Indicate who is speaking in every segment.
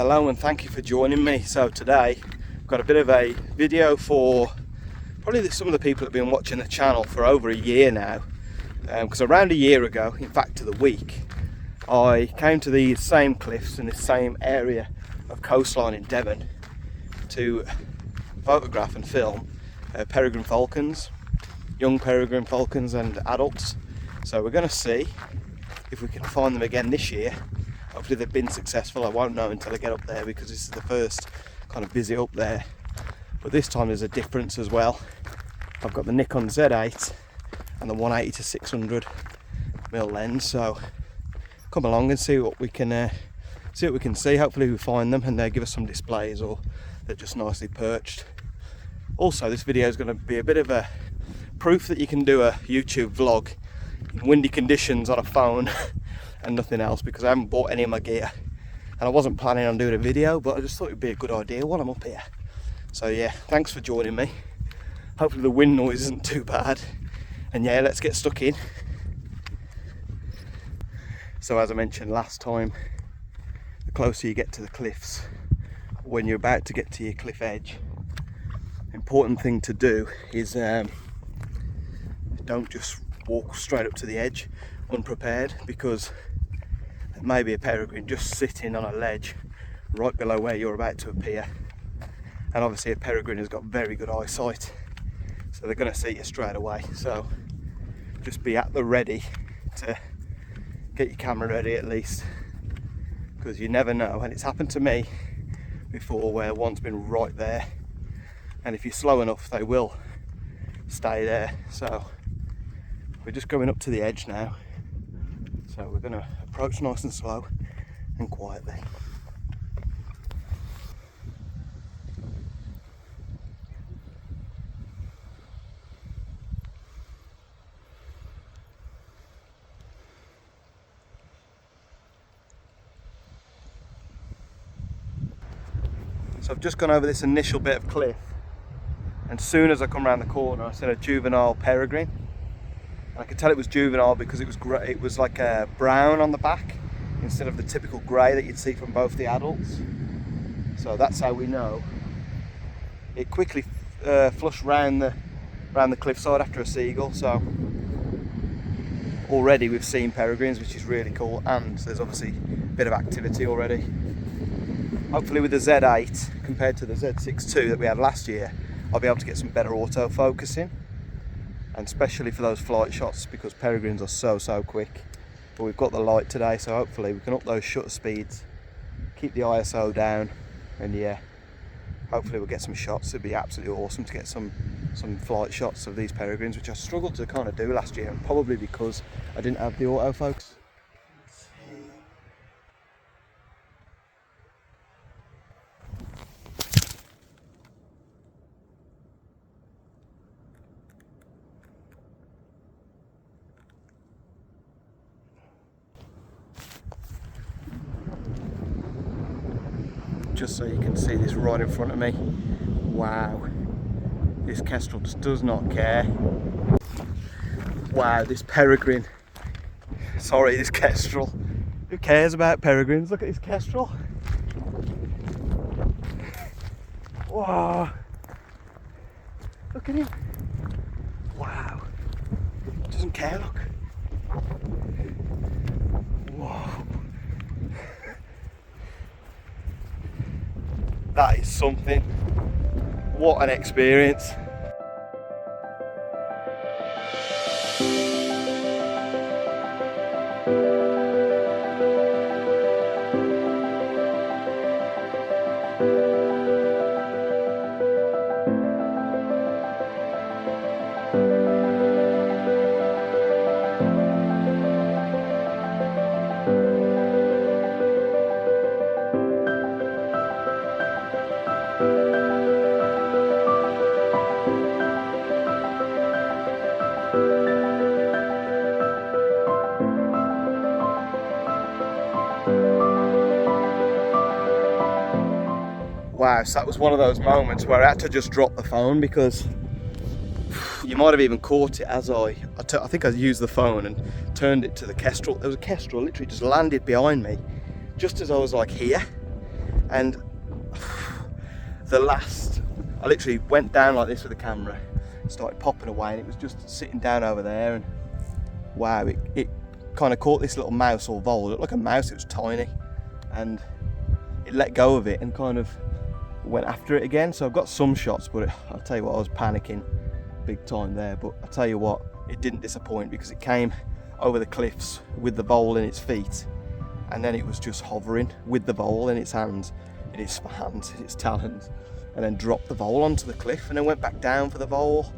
Speaker 1: Hello and thank you for joining me. So today I've got a bit of a video for probably some of the people that have been watching the channel for over a year now, because around a year ago, in fact to the week, I came to these same cliffs in this same area of coastline in Devon to photograph and film peregrine falcons, young peregrine falcons and adults. So we're going to see if we can find them again this year. Hopefully they've been successful. I won't know until I get up there because this is the first kind of visit up there. But this time there's a difference as well. I've got the Nikon Z8 and the 180 to 600 mm lens. So come along and see what we can see. Hopefully we find them and they give us some displays, or they're just nicely perched. Also, this video is going to be a bit of a proof that you can do a YouTube vlog in windy conditions on a phone and nothing else, because I haven't bought any of my gear and I wasn't planning on doing a video, but I just thought it'd be a good idea while I'm up here. So yeah, thanks for joining me. Hopefully the wind noise isn't too bad, and yeah, let's get stuck in. So as I mentioned last time, the closer you get to the cliffs, when you're about to get to your cliff edge, important thing to do is don't just walk straight up to the edge unprepared, because there may be a peregrine just sitting on a ledge right below where you're about to appear, and obviously a peregrine has got very good eyesight, so they're going to see you straight away. So just be at the ready to get your camera ready at least, because you never know. And it's happened to me before where one's been right there, and if you're slow enough they will stay there. So we're just going up to the edge now, so we're going to approach nice and slow and quietly. So I've just gone over this initial bit of cliff, and as soon as I come around the corner I saw a juvenile peregrine. I could tell it was juvenile because it was like a brown on the back instead of the typical grey that you'd see from both the adults. So that's how we know. It quickly flushed round the cliffside after a seagull. So already we've seen peregrines, which is really cool, and there's obviously a bit of activity already. Hopefully with the Z8 compared to the Z6 II that we had last year, I'll be able to get some better auto focusing, and especially for those flight shots, because peregrines are so quick. But we've got the light today, so hopefully we can up those shutter speeds, keep the ISO down, and yeah, hopefully we'll get some shots. It'd be absolutely awesome to get some flight shots of these peregrines, which I struggled to kind of do last year, and probably because I didn't have the autofocus. Just so you can see this right in front of me. Wow, this kestrel just does not care. Wow, this peregrine, sorry, this kestrel, who cares about peregrines? Look at this kestrel. Wow, look at him. Wow, doesn't care, look. Whoa. That is something. What an experience. Wow, so that was one of those moments where I had to just drop the phone, because you might have even caught it as I think I used the phone and turned it to the kestrel. There was a kestrel literally just landed behind me just as I was like here, And I literally went down like this with the camera, started popping away, and it was just sitting down over there, and wow, it kind of caught this little mouse or vole. It looked like a mouse, it was tiny, and it let go of it and kind of went after it again. So I've got some shots, but I'll tell you what, I was panicking big time there. But I'll tell you what, it didn't disappoint, because it came over the cliffs with the vole in its feet, and then it was just hovering with the vole in its hands, in its talons, and then dropped the vole onto the cliff and then went back down for the vole.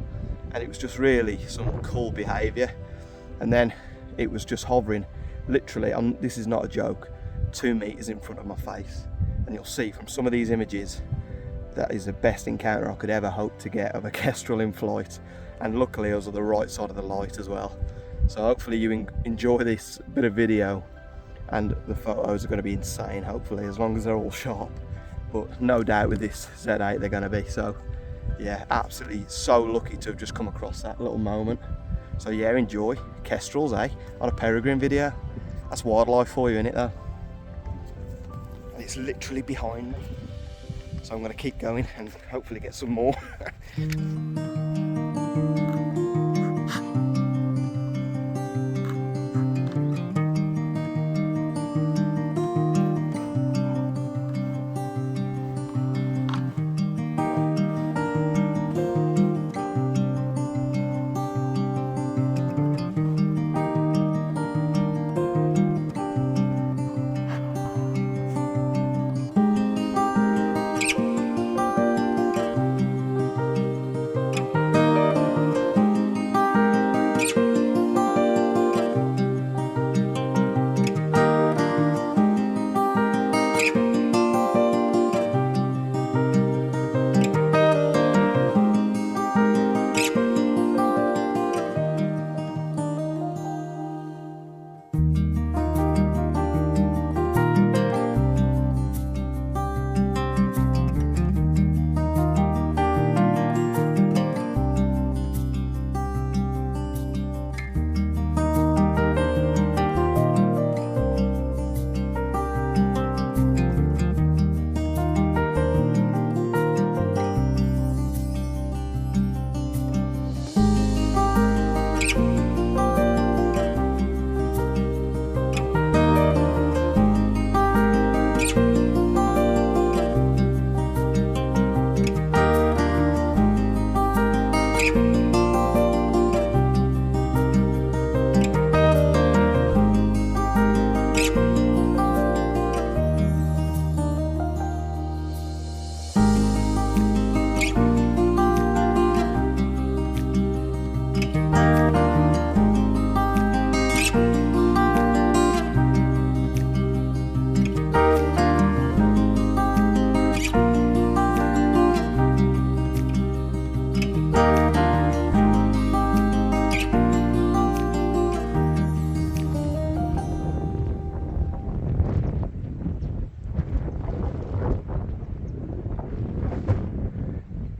Speaker 1: And it was just really some cool behaviour. And then it was just hovering, literally, this is not a joke, 2 meters in front of my face. And you'll see from some of these images, that is the best encounter I could ever hope to get of a kestrel in flight. And luckily I was on the right side of the light as well. So hopefully you enjoy this bit of video, and the photos are going to be insane, hopefully, as long as they're all sharp. But no doubt with this Z8 they're going to be. So yeah, absolutely so lucky to have just come across that little moment. So yeah, enjoy kestrels, on a peregrine video. That's wildlife for you, innit, though? And it's literally behind me. So I'm going to keep going and hopefully get some more.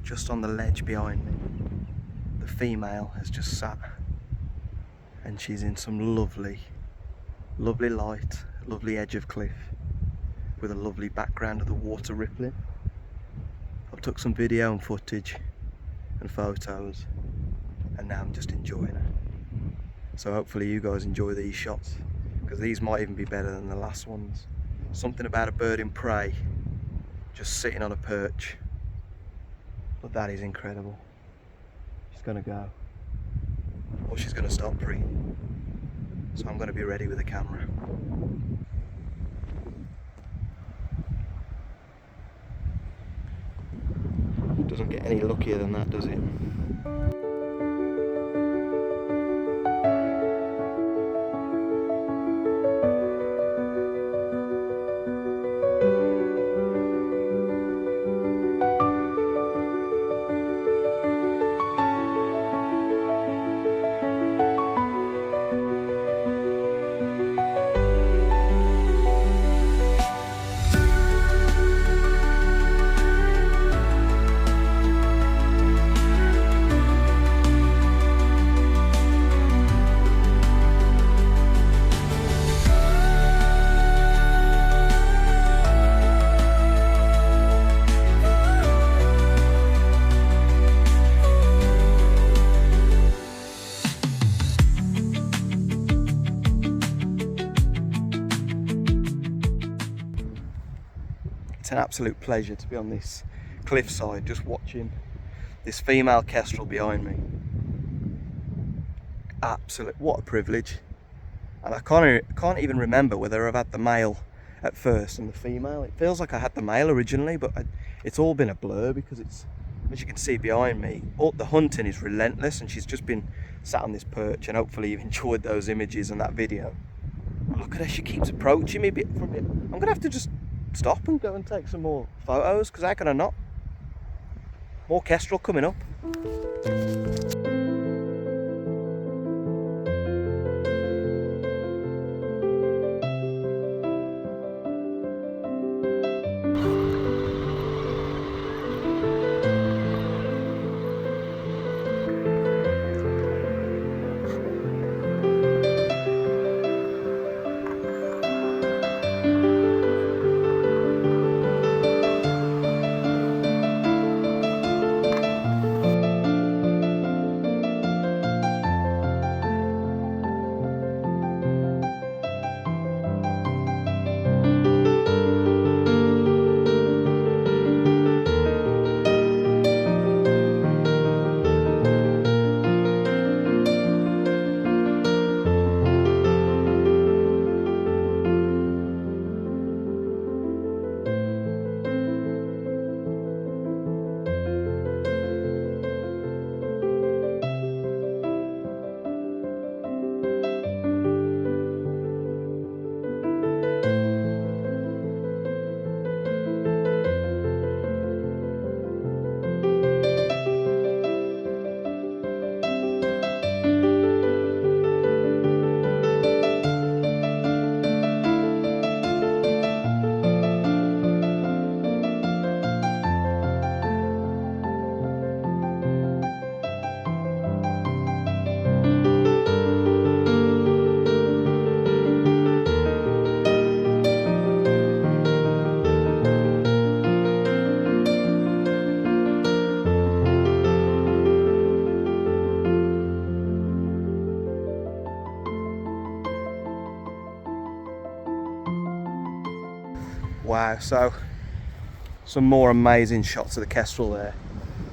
Speaker 1: Just on the ledge behind me, the female has just sat, and she's in some lovely light, lovely edge of cliff with a lovely background of the water rippling. I've took some video and footage and photos, and now I'm just enjoying it. So hopefully you guys enjoy these shots, because these might even be better than the last ones. Something about a bird in prey just sitting on a perch. But that is incredible. She's gonna go, or she's gonna stop breathing. So I'm gonna be ready with the camera. It doesn't get any luckier than that, does it? It's an absolute pleasure to be on this cliffside just watching this female kestrel behind me. Absolute, what a privilege. And I can't even remember whether I've had the male at first and the female. It feels like I had the male originally, but it's all been a blur because it's, as you can see behind me, the hunting is relentless, and she's just been sat on this perch, and hopefully you've enjoyed those images and that video. Look at her, she keeps approaching me bit from bit. I'm gonna have to just stop and go and take some more photos, because how can I not? More kestrel coming up. Wow, so some more amazing shots of the kestrel there.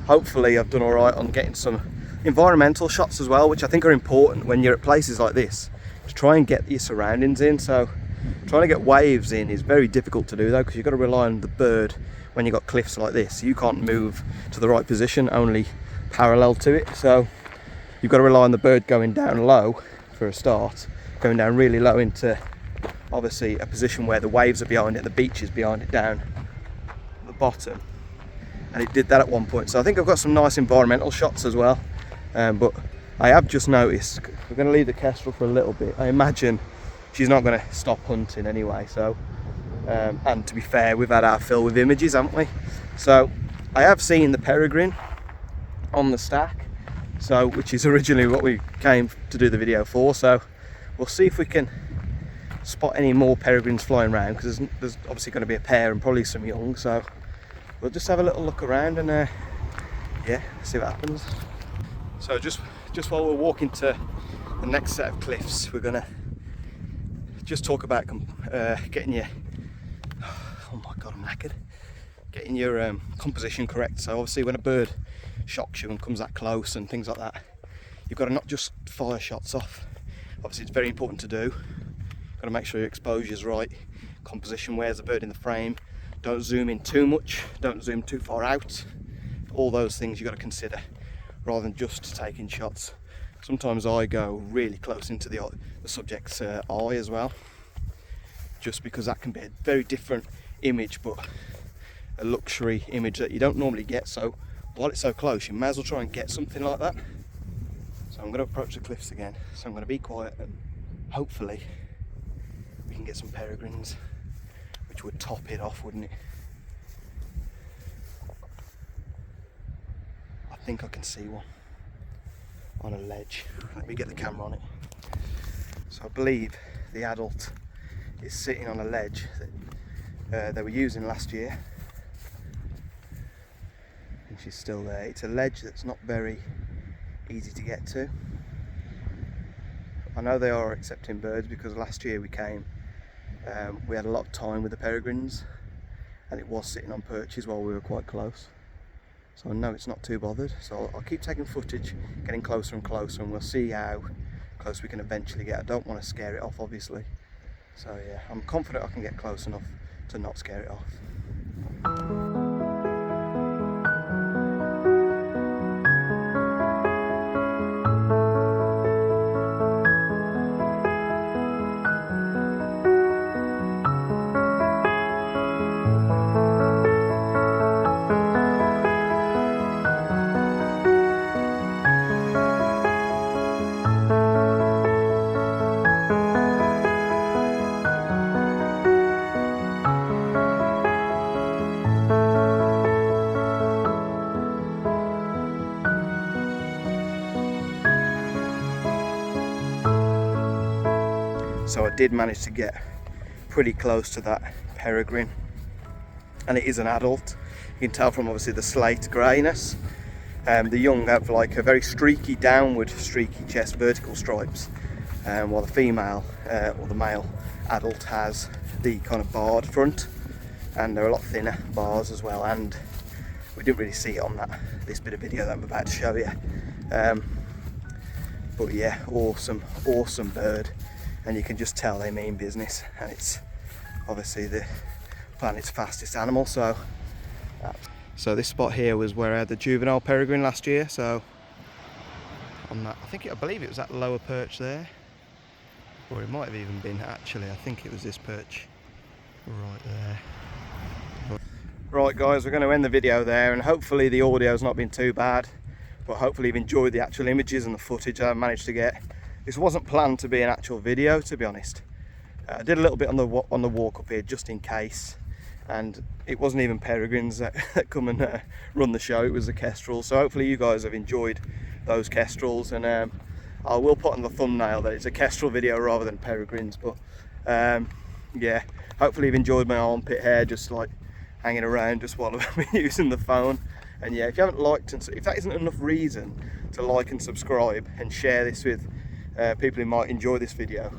Speaker 1: Hopefully I've done all right on getting some environmental shots as well, which I think are important when you're at places like this, to try and get your surroundings in. So trying to get waves in is very difficult to do though, because you've got to rely on the bird when you've got cliffs like this. You can't move to the right position, only parallel to it. So you've got to rely on the bird going down low for a start, going down really low into obviously a position where the waves are behind it, the beach is behind it down at the bottom, and it did that at one point. So I think I've got some nice environmental shots as well, but I have just noticed we're going to leave the kestrel for a little bit. I imagine she's not going to stop hunting anyway, so and to be fair, we've had our fill with images, haven't we? So I have seen the peregrine on the stack, so which is originally what we came to do the video for. So we'll see if we can spot any more peregrines flying around, because there's obviously going to be a pair and probably some young. So we'll just have a little look around and yeah, see what happens. So just while we're walking to the next set of cliffs, we're gonna just talk about getting your, oh my god, I'm knackered, getting your composition correct. So obviously when a bird shocks you and comes that close and things like that, you've got to not just fire shots off. Obviously it's very important to do. Got to make sure your exposure's right, composition, where's the bird in the frame, don't zoom in too much, don't zoom too far out. All those things you've got to consider rather than just taking shots. Sometimes I go really close into the subject's eye as well, just because that can be a very different image, but a luxury image that you don't normally get. So while it's so close, you may as well try and get something like that. So I'm going to approach the cliffs again, so I'm going to be quiet and hopefully we can get some peregrines, which would top it off, wouldn't it? I think I can see one on a ledge. Let me get the camera on it. So I believe the adult is sitting on a ledge that they were using last year, and she's still there. It's a ledge that's not very easy to get to. I know they are accepting birds because last year we came, we had a lot of time with the peregrines, and it was sitting on perches while we were quite close. So I know it's not too bothered, so I'll keep taking footage, getting closer and closer, and we'll see how close we can eventually get. I don't want to scare it off, obviously. So yeah, I'm confident I can get close enough to not scare it off. So I did manage to get pretty close to that peregrine, and it is an adult. You can tell from obviously the slate greyness. The young have like a very streaky downward streaky chest, vertical stripes, while the female or the male adult has the kind of barred front, and they're a lot thinner bars as well. And we didn't really see it on this bit of video that I'm about to show you, but yeah, awesome bird. And you can just tell they mean business, and it's obviously the planet's fastest animal. So this spot here was where I had the juvenile peregrine last year. So on that, I believe it was that lower perch there, or it might have even been, actually I think it was this perch right there. Right guys, we're going to end the video there, and hopefully the audio's not been too bad, but hopefully you've enjoyed the actual images and the footage I managed to get. This wasn't planned to be an actual video, to be honest. I did a little bit on the walk up here just in case, and it wasn't even peregrines that come and run the show, it was the kestrels. So hopefully you guys have enjoyed those kestrels, and I will put on the thumbnail that it's a kestrel video rather than peregrines. But yeah, hopefully you've enjoyed my armpit hair just like hanging around just while I've been using the phone. And yeah, if you haven't liked, and if that isn't enough reason to like and subscribe and share this with people who might enjoy this video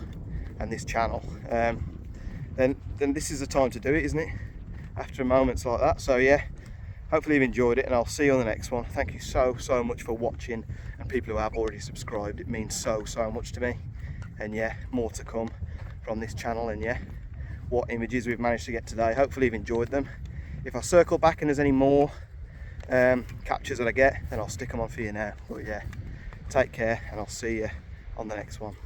Speaker 1: and this channel, then this is the time to do it, isn't it, after moments like that? So yeah, hopefully you've enjoyed it, and I'll see you on the next one. Thank you so much for watching, and people who have already subscribed, it means so much to me. And yeah, more to come from this channel. And yeah, what images we've managed to get today, hopefully you've enjoyed them. If I circle back and there's any more captures that I get, then I'll stick them on for you now. But yeah, take care, and I'll see you on the next one.